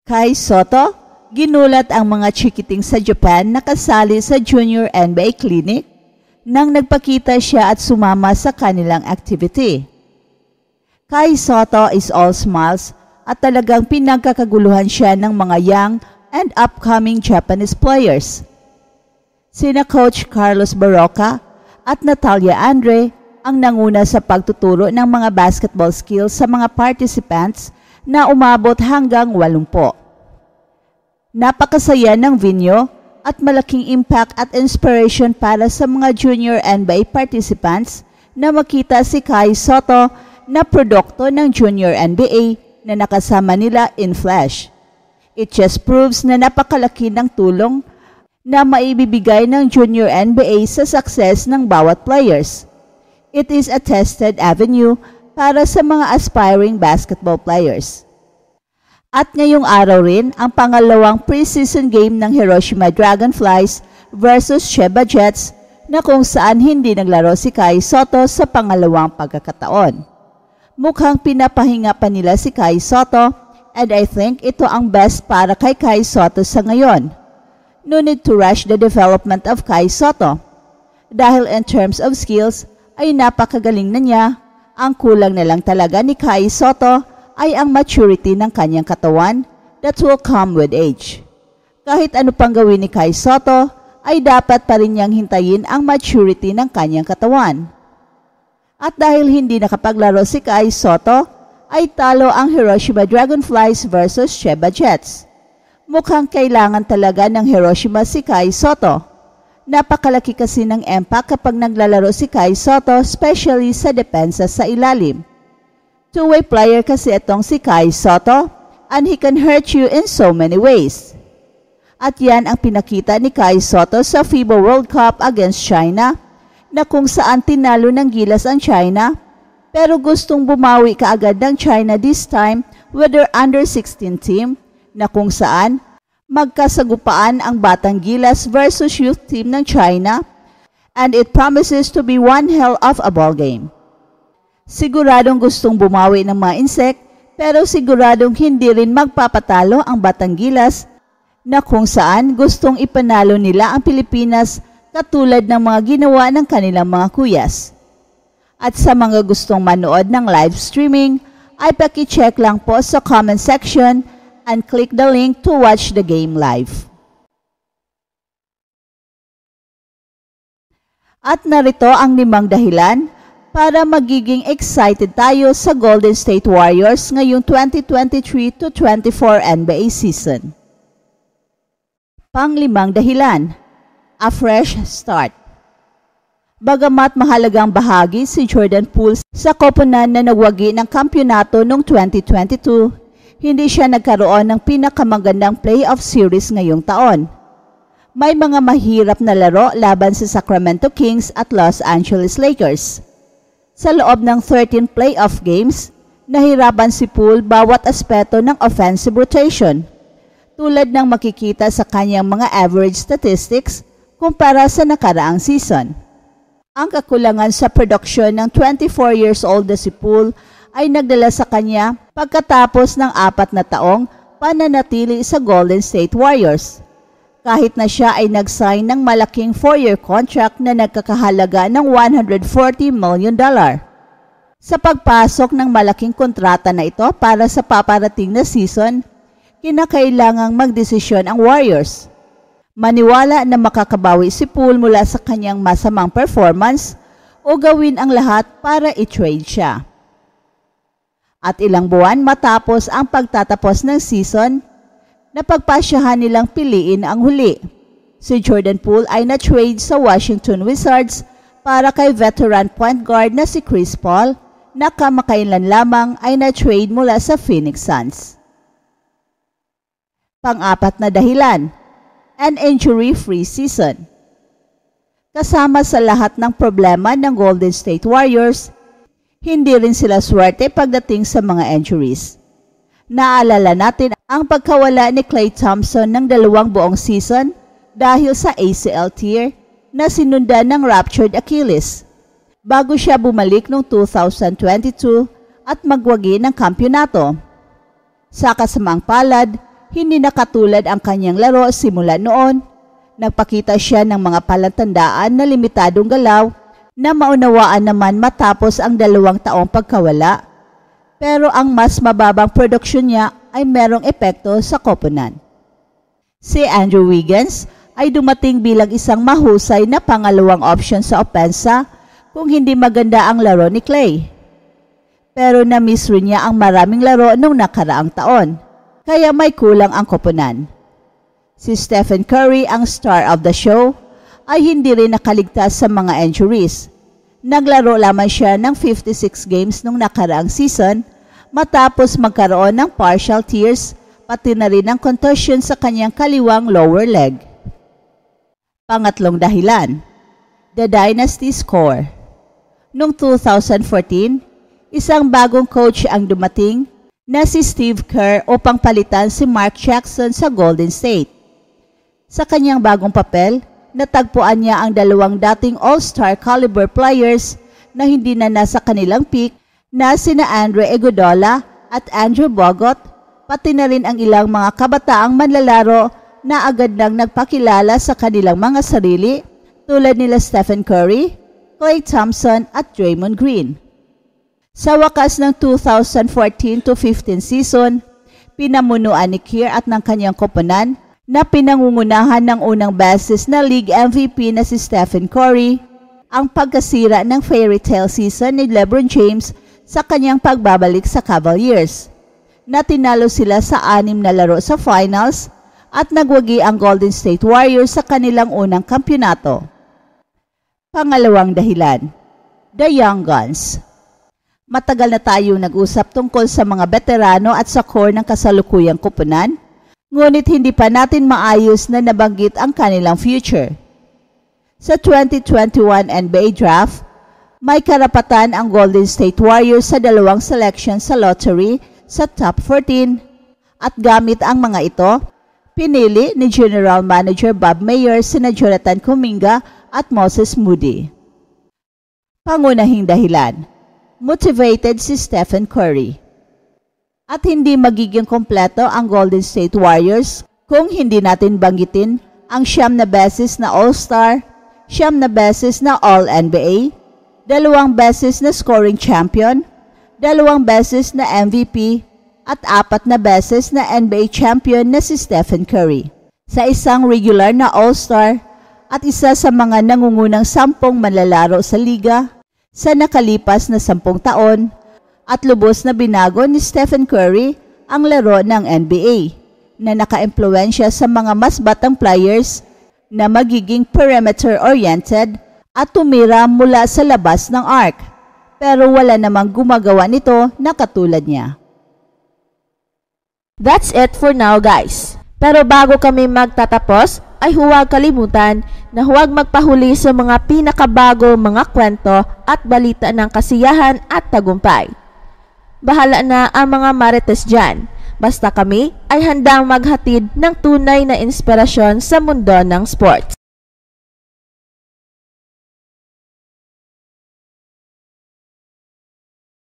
Kai Sotto, ginulat ang mga chikiting sa Japan na kasali sa Junior NBA Clinic nang nagpakita siya at sumama sa kanilang activity. Kai Sotto is all smiles at talagang pinagkakaguluhan siya ng mga young and upcoming Japanese players. Sina Coach Carlos Barroca at Natalia Andre ang nanguna sa pagtuturo ng mga basketball skills sa mga participants na umabot hanggang 80. Napakasaya ng venue at malaking impact at inspiration para sa mga junior NBA participants na makita si Kai Sotto na produkto ng junior NBA na nakasama nila in flesh. It just proves na napakalaki ng tulong na maibibigay ng junior NBA sa success ng bawat players. It is a tested avenue para sa mga aspiring basketball players. At ngayong araw rin ang pangalawang preseason game ng Hiroshima Dragonflies versus Chiba Jets na kung saan hindi naglaro si Kai Sotto sa pangalawang pagkakataon. Mukhang pinapahinga pa nila si Kai Sotto and I think ito ang best para kay Kai Sotto sa ngayon. No need to rush the development of Kai Sotto. Dahil in terms of skills ay napakagaling na niya, ang kulang na lang talaga ni Kai Sotto ay ang maturity ng kanyang katawan that will come with age. Kahit ano pang gawin ni Kai Sotto, ay dapat pa rin niyang hintayin ang maturity ng kanyang katawan. At dahil hindi nakapaglaro si Kai Sotto, ay talo ang Hiroshima Dragonflies versus Chiba Jets. Mukhang kailangan talaga ng Hiroshima si Kai Sotto. Napakalaki kasi ng impact kapag naglalaro si Kai Sotto, especially sa depensa sa ilalim. Two-way player kasi itong si Kai Sotto and he can hurt you in so many ways. At yan ang pinakita ni Kai Sotto sa FIBA World Cup against China na kung saan tinalo ng gilas ang China pero gustong bumawi kaagad ng China this time with their under-16 team na kung saan magkasagupaan ang Batang Gilas versus youth team ng China and it promises to be one hell of a ball game. Siguradong gustong bumawi ng mga insect pero siguradong hindi rin magpapatalo ang Batang Gilas na kung saan gustong ipanalo nila ang Pilipinas katulad ng mga ginawa ng kanilang mga kuyas. At sa mga gustong manood ng live streaming ay paki-check lang po sa comment section and click the link to watch the game live. At narito ang 5 dahilan para magiging excited tayo sa Golden State Warriors ngayong 2023-24 NBA season. Pang-5 dahilan, a fresh start. Bagamat mahalagang bahagi si Jordan Poole sa koponan na nagwagi ng kampyonato noong 2022, hindi siya nagkaroon ng pinakamagandang playoff series ngayong taon. May mga mahirap na laro laban sa Sacramento Kings at Los Angeles Lakers. Sa loob ng 13 playoff games, nahirapan si Poole bawat aspeto ng offensive rotation, tulad ng makikita sa kanyang mga average statistics kumpara sa nakaraang season. Ang kakulangan sa production ng 24 years old na si Poole ay nagdala sa kanya pagkatapos ng 4 na taong pananatili sa Golden State Warriors. Kahit na siya ay nag-sign ng malaking 4-year contract na nagkakahalaga ng $140 million. Sa pagpasok ng malaking kontrata na ito para sa paparating na season, kinakailangang magdesisyon ang Warriors. Maniwala na makakabawi si Poole mula sa kanyang masamang performance o gawin ang lahat para i-trade siya. At ilang buwan matapos ang pagtatapos ng season, napagpasyahan nilang piliin ang huli. Si Jordan Poole ay na-trade sa Washington Wizards para kay veteran point guard na si Chris Paul na kamakailan lamang ay na-trade mula sa Phoenix Suns. Pang-4 na dahilan, an injury-free season. Kasama sa lahat ng problema ng Golden State Warriors, hindi rin sila swerte pagdating sa mga injuries. Naalala natin ang pagkawala ni Klay Thompson ng 2 buong season dahil sa ACL tear na sinundan ng ruptured Achilles bago siya bumalik noong 2022 at magwagi ng kampyonato. Sa kasamang palad, hindi na katulad ang kanyang laro simula noon. Nagpakita siya ng mga palatandaan na limitadong galaw na maunawaan naman matapos ang 2 taong pagkawala. Pero ang mas mababang produksyon niya ay merong epekto sa koponan. Si Andrew Wiggins ay dumating bilang isang mahusay na pangalawang option sa opensa kung hindi maganda ang laro ni Klay. Pero na-miss rin niya ang maraming laro nung nakaraang taon, kaya may kulang ang koponan. Si Stephen Curry, ang star of the show, ay hindi rin nakaligtas sa mga injuries. Naglaro lamang siya ng 56 games nung nakaraang season matapos magkaroon ng partial tears pati na rin ng contusion sa kanyang kaliwang lower leg. Pangatlong dahilan, the dynasty score. Noong 2014, isang bagong coach ang dumating na si Steve Kerr upang palitan si Mark Jackson sa Golden State. Sa kanyang bagong papel, natagpuan niya ang 2 dating all-star caliber players na hindi na nasa kanilang peak na sina Andre Iguodala at Andrew Bogut, pati na rin ang ilang mga kabataang manlalaro na agad nang nagpakilala sa kanilang mga sarili tulad nila Stephen Curry, Klay Thompson at Draymond Green. Sa wakas ng 2014-15 season, pinamunuan ni Kerr at ng kanyang koponan na pinangungunahan ng unang beses na league MVP na si Stephen Curry ang pagkasira ng fairy tale season ni LeBron James sa kanyang pagbabalik sa Cavaliers, na tinalo sila sa 6 na laro sa finals at nagwagi ang Golden State Warriors sa kanilang unang kampyonato. Pangalawang dahilan, the Young Guns. Matagal na tayong nag-usap tungkol sa mga veterano at sa core ng kasalukuyang koponan, ngunit hindi pa natin maayos na nabanggit ang kanilang future. Sa 2021 NBA Draft, may karapatan ang Golden State Warriors sa 2 selection sa lottery sa top 14 at gamit ang mga ito, pinili ni General Manager Bob Mayer sina Jonathan Kuminga at Moses Moody. Pangunahing dahilan, motivated si Stephen Curry. At hindi magiging kompleto ang Golden State Warriors kung hindi natin banggitin ang 9 na beses na All-Star, 9 na beses na All-NBA, 2 beses na scoring champion, 2 beses na MVP, at 4 na beses na NBA champion na si Stephen Curry. Sa isang regular na All-Star at isa sa mga nangungunang 10 manlalaro sa liga sa nakalipas na 10 taon, at lubos na binago ni Stephen Curry ang laro ng NBA na naka-impluwensya sa mga mas batang players na magiging perimeter-oriented at tumira mula sa labas ng arc, pero wala namang gumagawa nito na katulad niya. That's it for now, guys. Pero bago kami magtatapos, ay huwag kalimutan na huwag magpahuli sa mga pinakabago mga kwento at balita ng kasiyahan at tagumpay. Bahala na ang mga marites dyan. Basta kami ay handang maghatid ng tunay na inspirasyon sa mundo ng sports.